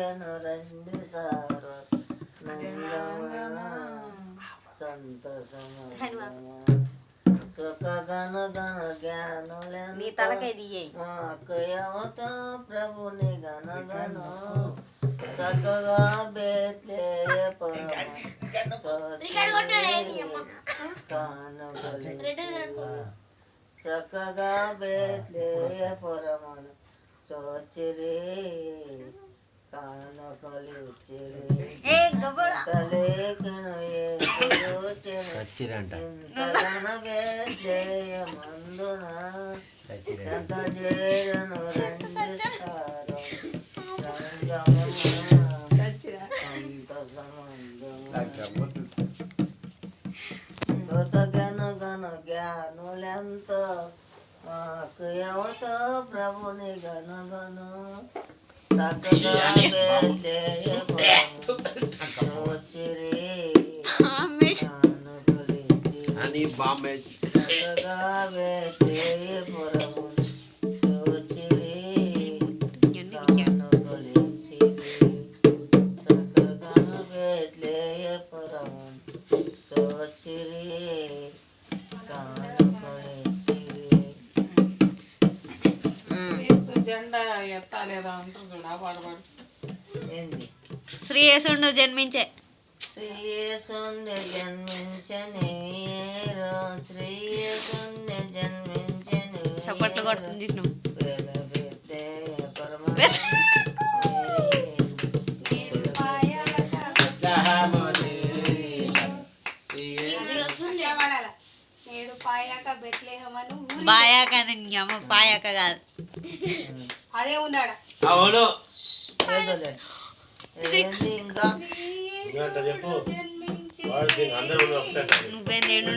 గను రండి సారు సంతోషము సుఖ గన గన జ్ఞానులెంత ప్రభుని గన గను సకగా సకగా బేత్లేయపురమును సోచిరి కానకొలిచిరి తలేకను ఇంతగన బేత్లేయమందున సంత చేరను రండి గన గన జ్ఞానులెంత మాకు ఎవతో ప్రభుని గన గను సకగా బేత్లేయపురముచిరి సకగా బేత్లేయపురమును సోచిరి కానకొలిచిరి సకగా బేత్లేయపురమును సోచిరి జెండా ఎత్తాలేదా అంటారు చూడ పాడబడి శ్రీయేసుండు జన్మించే శ్రీయేసుండు జన్మించని శ్రీయేసుండు జన్మించని చప్పట్లు కొడుతుంది చూసినాం బాయాక అమ్మ పాయాక కాదు అదే ఉందాడ అవును ఇంకా చెప్పు అందరూ నువ్వేందేడు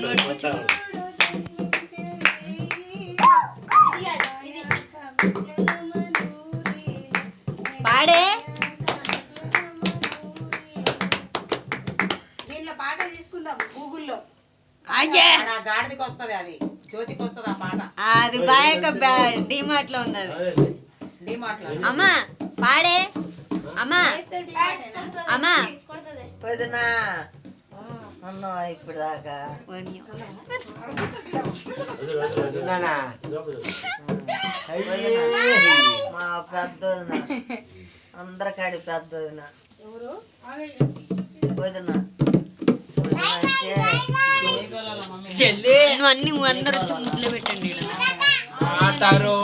పాడే దీంట్లో పాట తీసుకుందాం గూగుల్లో అయ్యే గాడికి వస్తుంది అది జ్యోతికి వస్తుంది ఆ పాట అది బాయాక డిమార్ట్ లో ఉంది అది డిమార్ట్ లో అమ్మా పాడే అమ్మా అమ్మా వదినా అన్నావా ఇప్పుడు దాకా మా పెద్ద వదిన అందరికాడి పెద్ద వదిన వదిన నువ్వు అన్ని అందరూ ముద్దులో పెట్టండి ఆటరు